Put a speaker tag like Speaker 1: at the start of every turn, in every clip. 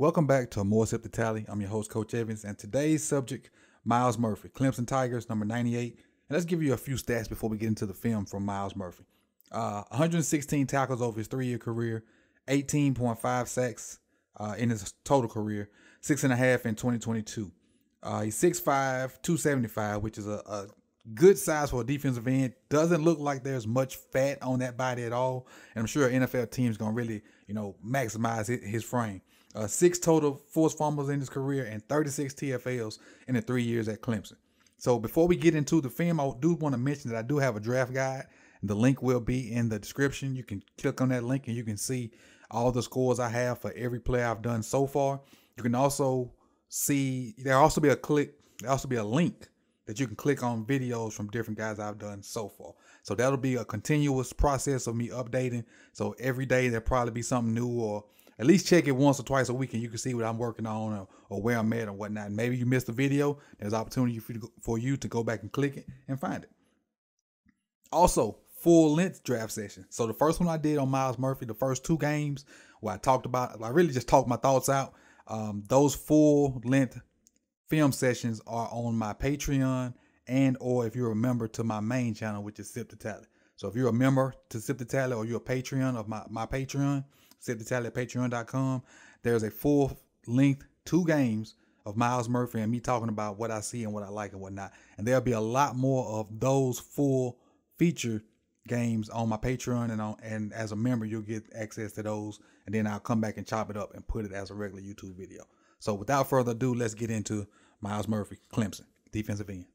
Speaker 1: Welcome back to More Sip the Tally. I'm your host, Coach Evans, and today's subject, Myles Murphy, Clemson Tigers, number 98. And let's give you a few stats before we get into the film from Myles Murphy. 116 tackles over his 3-year career, 18.5 sacks in his total career, 6.5 in 2022. He's 6'5", 275, which is a good size for a defensive end. Doesn't look like there's much fat on that body at all. And I'm sure an NFL team's going to really, maximize his frame. 6 total forced fumbles in his career and 36 TFLs in the 3 years at Clemson. So before we get into the film, I do want to mention that I do have a draft guide. The link will be in the description. You can click on that link and you can see all the scores I have for every player I've done so far. You can also see, there'll also be a link that you can click on videos from different guys I've done so far. So that'll be a continuous process of me updating. So every day there'll probably be something new, or at least check it once or twice a week and you can see what I'm working on or where I'm at or whatnot. And maybe you missed a video. There's opportunity for you to go back and click it and find it. Also, full-length draft session. So the first one I did on Myles Murphy, the first 2 games where I really just talked my thoughts out. Those full-length film sessions are on my Patreon or if you're a member to my main channel, which is Sip the Tally. So if you're a member to Sip the Tally or you're a Patreon of my Patreon, Sip the Tally at patreon.com, there's a full-length 2 games of Myles Murphy and me talking about what I see and what I like and whatnot. And there'll be a lot more of those full feature games on my Patreon, and as a member, you'll get access to those. And then I'll come back and chop it up and put it as a regular YouTube video. So without further ado, let's get into Myles Murphy, Clemson, defensive end.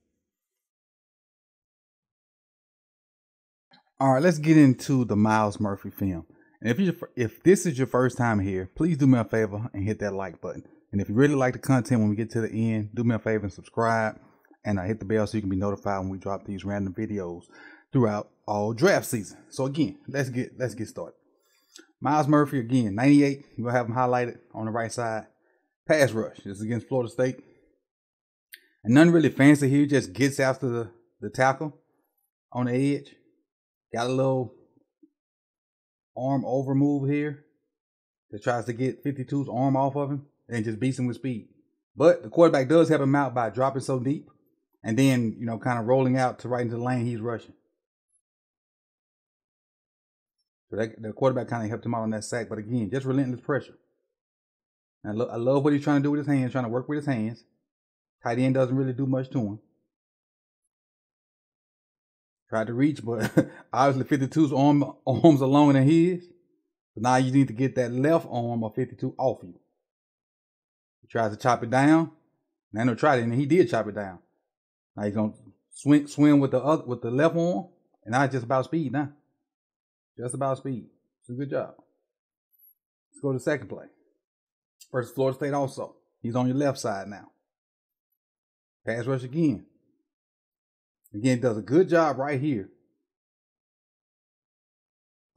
Speaker 1: All right, let's get into the Myles Murphy film. And if this is your first time here, please do me a favor and hit that like button. And if you really like the content when we get to the end, do me a favor and subscribe and hit the bell so you can be notified when we drop these random videos throughout all draft season. So again, let's get started. Myles Murphy, again, 98. You're gonna have him highlighted on the right side. Pass rush. This is against Florida State. And nothing really fancy here. Just gets after the tackle on the edge. Got a little arm over move here that tries to get 52's arm off of him and just beats him with speed. But the quarterback does help him out by dropping so deep and then, kind of rolling out to right into the lane he's rushing. So the quarterback kind of helped him out on that sack. But again, just relentless pressure. And I love what he's trying to do with his hands, trying to work with his hands. Tight end doesn't really do much to him. Tried to reach, but obviously 52's arms are longer than his. So now you need to get that left arm of 52 off you. He tries to chop it down. Nano tried it, and he did chop it down. Now he's gonna swing with the left arm, and now it's just about speed now. Just about speed. It's a good job. Let's go to the second play. Versus Florida State also. He's on your left side now. Pass rush again. Again, does a good job right here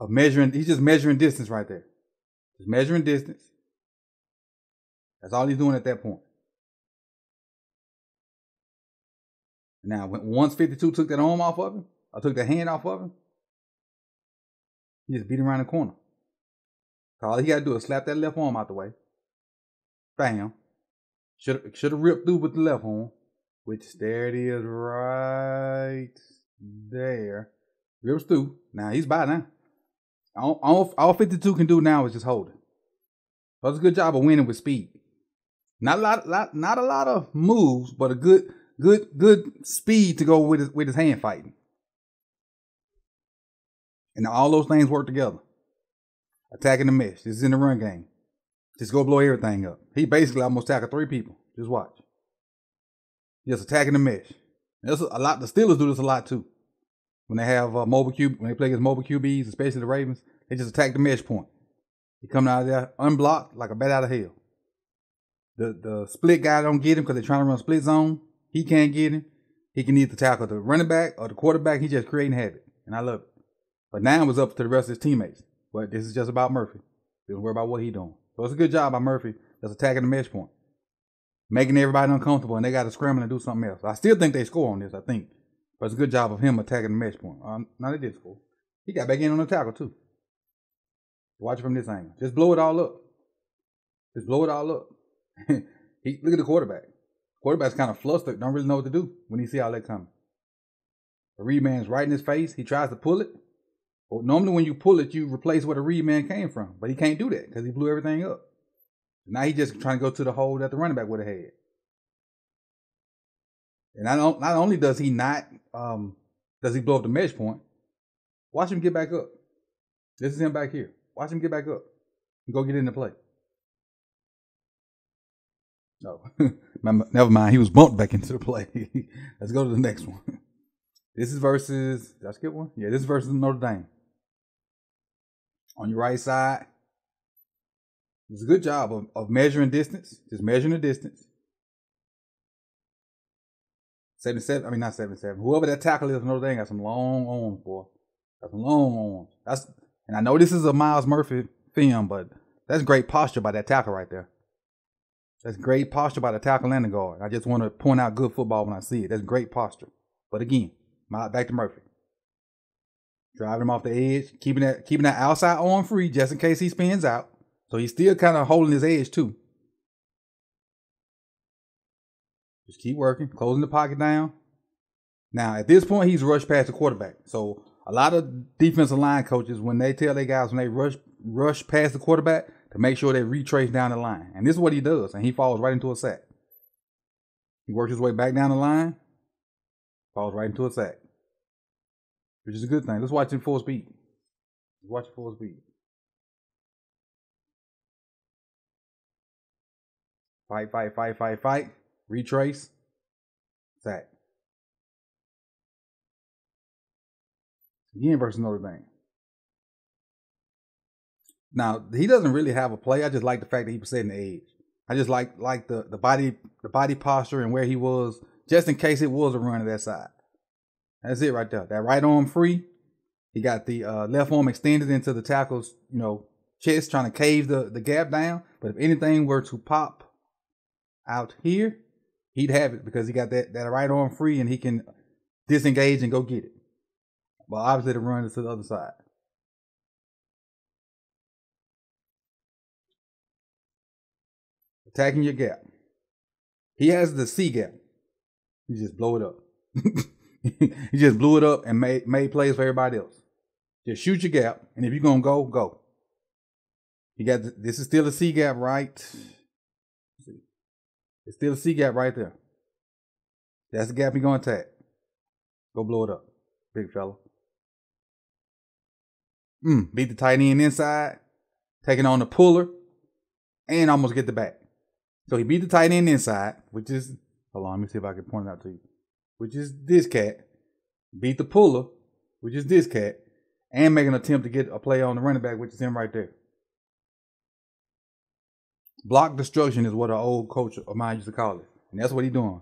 Speaker 1: of measuring. He's just measuring distance right there. Just measuring distance. That's all he's doing at that point. Now, once 52 took that arm off of him, or took the hand off of him, he just beat him around the corner. So all he got to do is slap that left arm out the way. Bam. Should have ripped through with the left arm. Which, there it is right there. Rips through. Now, he's by now. All 52 can do now is just hold it. So it's a good job of winning with speed. Not a lot of moves, but a good speed to go with his hand fighting. And all those things work together. Attacking the mesh. This is in the run game. Just go blow everything up. He basically almost tackled 3 people. Just watch. Just attacking the mesh. That's a lot. The Steelers do this a lot too. When they have when they play against mobile QBs, especially the Ravens, they just attack the mesh point. He coming out of there unblocked like a bat out of hell. The split guy don't get him because they're trying to run split zone. He can't get him. He can either tackle the running back or the quarterback. He's just creating havoc, and I love it. But now it's up to the rest of his teammates. But this is just about Murphy. Don't worry about what he's doing. So it's a good job by Murphy just attacking the mesh point. Making everybody uncomfortable, and they got to scramble and do something else. I still think they score on this, I think. But it's a good job of him attacking the mesh point. Now they did score. He got back in on the tackle, too. Watch it from this angle. Just blow it all up. Just blow it all up. Look at the quarterback. Quarterback's kind of flustered, don't really know what to do when he see all that coming. The read man's right in his face. He tries to pull it. Well, normally when you pull it, you replace where the read man came from. But he can't do that because he blew everything up. Now he just trying to go to the hole that the running back would have had. And not only does he not, does he blow up the mesh point, watch him get back up. This is him back here. Watch him get back up and go get in the play. No, never mind. He was bumped back into the play. Let's go to the next one. This is versus, did I skip one? Yeah, this is versus Notre Dame. On your right side, it's a good job of measuring distance. Just measuring the distance. 77, I mean not 77. Whoever that tackle is, Notre Dame got some long arms, boy. Got some long arms. And I know this is a Myles Murphy film, but that's great posture by that tackle right there. That's great posture by the tackle and the guard. I just want to point out good football when I see it. That's great posture. But again, back to Murphy. Driving him off the edge, keeping that outside arm free just in case he spins out. So he's still kind of holding his edge too. Just keep working, closing the pocket down. Now, at this point, he's rushed past the quarterback. So a lot of defensive line coaches, when they tell their guys when they rush past the quarterback, to make sure they retrace down the line. And this is what he does, and he falls right into a sack. He works his way back down the line, falls right into a sack, which is a good thing. Let's watch him full speed. Let's watch it full speed. Fight. Retrace. Sack. Again versus Notre Dame. Now, he doesn't really have a play. I just like the fact that he was setting the edge. I just like the body posture and where he was, just in case it was a run to that side. That's it right there. That right arm free. He got the left arm extended into the tackle's, chest, trying to cave the gap down. But if anything were to pop out here, he'd have it because he got that right arm free and he can disengage and go get it. But obviously the run is to the other side. Attacking your gap. He has the C gap. You just blow it up. He just blew it up and made plays for everybody else. Just shoot your gap, and if you're gonna go, go. You got this is still a C gap, right? It's still a C gap right there. That's the gap you're gonna attack. Go blow it up, big fella. Beat the tight end inside, taking on the puller, and almost get the back. So he beat the tight end inside, which is, hold on, let me see if I can point it out to you, which is this cat. Beat the puller, which is this cat, and make an attempt to get a play on the running back, which is him right there. Block destruction is what an old coach of mine used to call it. And that's what he's doing,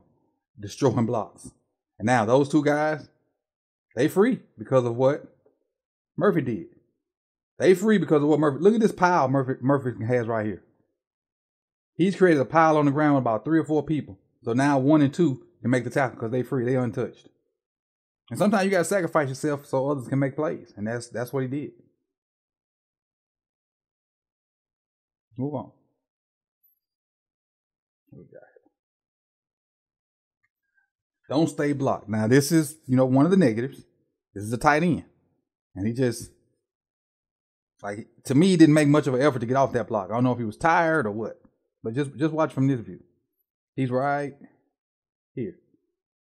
Speaker 1: destroying blocks. And now those two guys, they free because of what Murphy did. They free because of what Murphy, look at this pile Murphy has right here. He's created a pile on the ground with about 3 or 4 people. So now 1 and 2 can make the tackle because they free. They untouched. And sometimes you got to sacrifice yourself so others can make plays. And that's what he did. Move on. What we got here? Don't stay blocked. Now this is, one of the negatives. This is a tight end. And he just, to me, he didn't make much of an effort to get off that block. I don't know if he was tired or what. But just watch from this view. He's right here.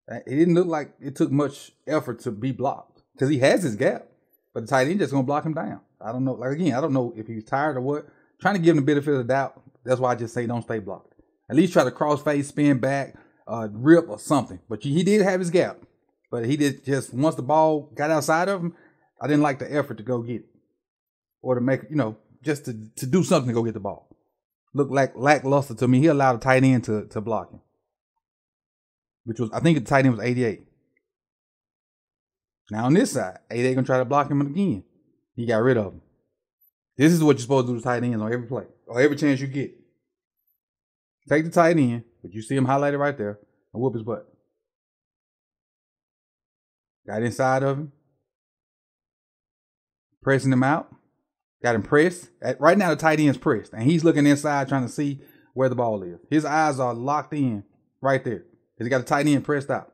Speaker 1: It didn't look like it took much effort to be blocked because he has his gap, but the tight end just gonna block him down. I don't know. I don't know if he's tired or what. Trying to give him the benefit of the doubt. That's why I just say don't stay blocked. At least try to cross face, spin back, rip or something. But he did have his gap, but he did just once the ball got outside of him. I didn't like the effort to go get it or to make just to do something to go get the ball. Looked like lackluster to me. He allowed a tight end to block him, which was, I think the tight end was 88. Now on this side, 88 gonna try to block him again. He got rid of him. This is what you're supposed to do to tight ends on every play or every chance you get. Take the tight end, but you see him highlighted right there, and whoop his butt. Got inside of him, pressing him out, Got him pressed. Right now, the tight end's pressed, and he's looking inside trying to see where the ball is. His eyes are locked in right there. He's got the tight end pressed out.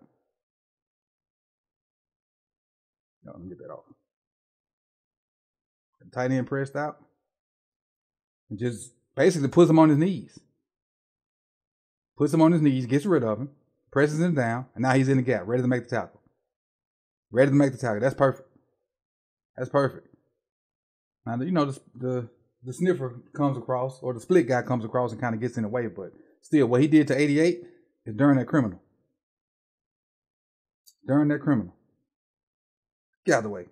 Speaker 1: No, let me get that off. The tight end pressed out. And just basically puts him on his knees. Puts him on his knees, gets rid of him, presses him down, and now he's in the gap, ready to make the tackle. Ready to make the tackle. That's perfect. That's perfect. Now, you know, the sniffer comes across, or the split guy comes across and kind of gets in the way, but still, what he did to 88 is during that criminal. During that criminal. Get out of the way.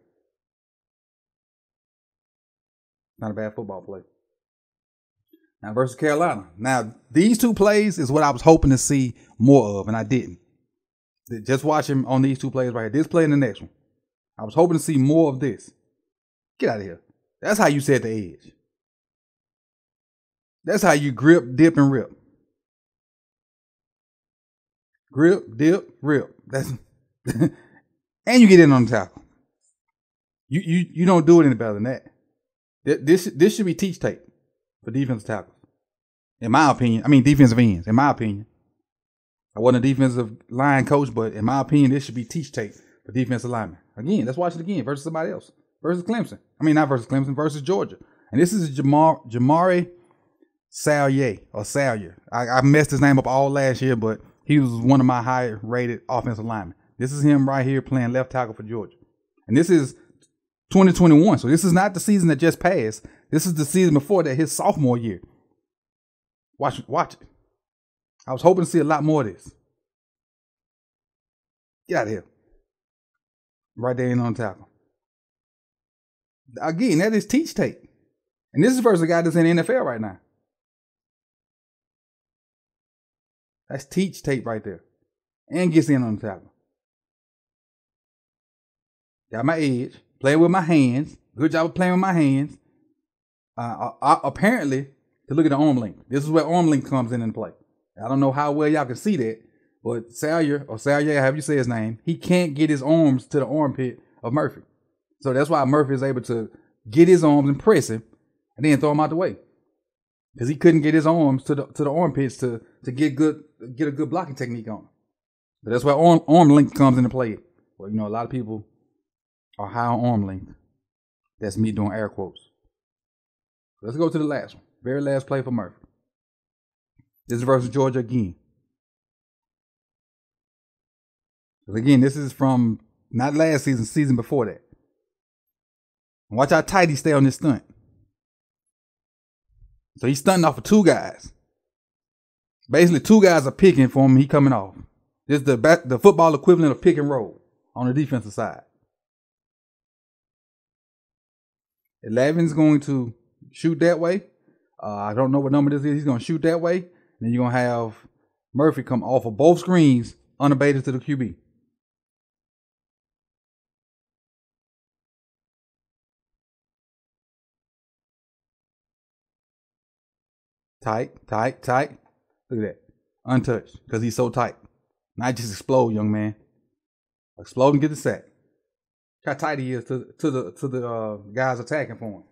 Speaker 1: Not a bad football play. Now, versus Carolina. Now, these two plays is what I was hoping to see more of, and I didn't. Just watch him on these two plays right here. This play and the next one. I was hoping to see more of this. Get out of here. That's how you set the edge. That's how you grip, dip, and rip. Grip, dip, rip. That's and you get in on the tackle. You don't do it any better than that. This should be teach tape for defensive tackles. In my opinion. I mean defensive ends, in my opinion. I wasn't a defensive line coach, but in my opinion, this should be teach tape for defensive linemen. Again, let's watch it again versus somebody else. Versus Clemson. I mean, not versus Clemson, versus Georgia. And this is Jamari Salyer, or Salyer. I messed his name up all last year, but he was one of my higher rated offensive linemen. This is him right here playing left tackle for Georgia. And this is 2021. So this is not the season that just passed. This is the season before that, his sophomore year. Watch it. I was hoping to see a lot more of this. Get out of here. Right there in on tackle. Again, that is teach tape. And this is versus a guy that's in the NFL right now. That's teach tape right there. And gets in on the tackle. Got my edge. Playing with my hands. Good job of playing with my hands. Apparently, to look at the arm length. This is where arm length comes in play. I don't know how well y'all can see that, but Salyer, however you say his name, he can't get his arms to the armpit of Murphy. So that's why Murphy is able to get his arms and press him and then throw him out the way. Because he couldn't get his arms to the armpits to get a good blocking technique on him. But that's why arm length comes into play. Well, you know, a lot of people are high on arm length. That's me doing air quotes. Let's go to the last one. Very last play for Murphy. This is versus Georgia again. Because again, this is from not last season, season before that. Watch how tight he stay on this stunt. So he's stunting off of two guys. Basically, two guys are picking for him. He coming off. This is the football equivalent of pick and roll on the defensive side. 11's going to shoot that way. I don't know what number this is. He's going to shoot that way. And then you're going to have Murphy come off of both screens unabated to the QB. Tight. Look at that. Untouched because he's so tight. Not just explode, young man. Explode and get the sack. How tight he is to the guys attacking for him.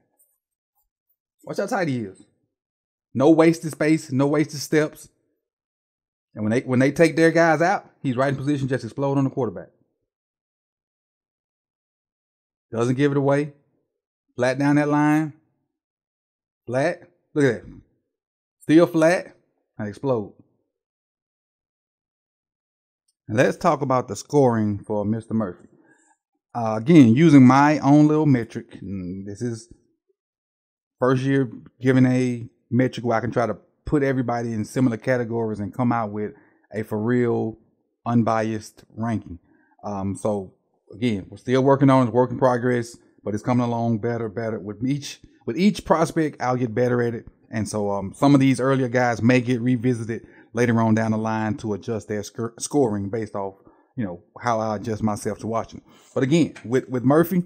Speaker 1: Watch how tight he is. No wasted space, no wasted steps. And when they take their guys out, he's right in position, just explode on the quarterback. Doesn't give it away. Flat down that line. Flat. Look at that. Still flat and explode. And let's talk about the scoring for Mr. Murphy. Again, using my own little metric. This is first year giving a metric where I can try to put everybody in similar categories and come out with a for real unbiased ranking. So again, we're still working on it, work in progress, but it's coming along better. With each prospect, I'll get better at it. And so some of these earlier guys may get revisited later on down the line to adjust their scoring based off, you know, how I adjust myself to watching. But again, with Murphy,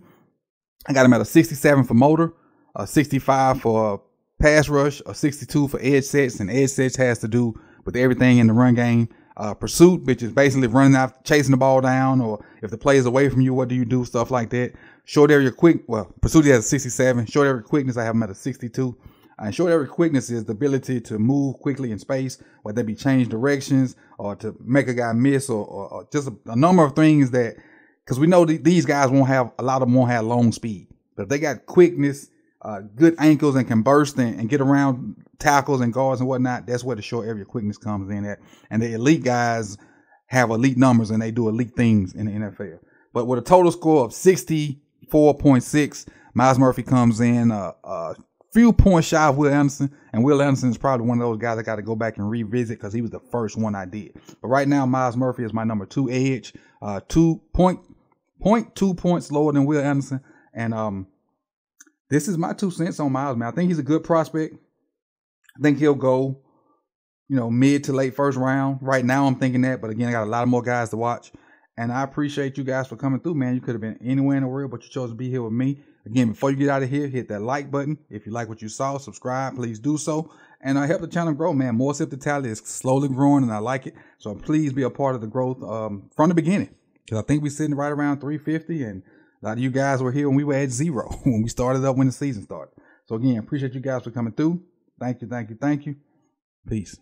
Speaker 1: I got him at a 67 for motor, a 65 for pass rush, a 62 for edge sets, and edge sets has to do with everything in the run game. Pursuit, which is basically running out, chasing the ball down, or if the play is away from you, what do you do? Stuff like that. Short area quick. Well, Pursuit has a 67. Short area quickness, I have him at a 62. And short area quickness is the ability to move quickly in space, whether it be change directions or to make a guy miss, or just a number of things that, because we know these guys won't have, a lot of them won't have long speed. But if they got quickness, good ankles, and can burst and get around tackles and guards and whatnot, that's where the short area quickness comes in at. And the elite guys have elite numbers and they do elite things in the NFL. But with a total score of 64.6, Myles Murphy comes in a few points shy of Will Anderson. And Will Anderson is probably one of those guys I got to go back and revisit because he was the first one I did. But right now, Myles Murphy is my number 2 edge, 2.2 points lower than Will Anderson. And this is my 2 cents on Myles, man. I think he's a good prospect. I think he'll go, mid to late first round. Right now, I'm thinking that. But again, I got a lot of more guys to watch. And I appreciate you guys for coming through, man. You could have been anywhere in the world, but you chose to be here with me. Again, before you get out of here, hit that like button. If you like what you saw, subscribe. Please do so. And help the channel grow, man. More Sip the Tally is slowly growing, and I like it. So please be a part of the growth from the beginning. Because I think we're sitting right around 350, and a lot of you guys were here when we were at 0, when we started up when the season started. So again, appreciate you guys for coming through. Thank you, thank you, thank you. Peace.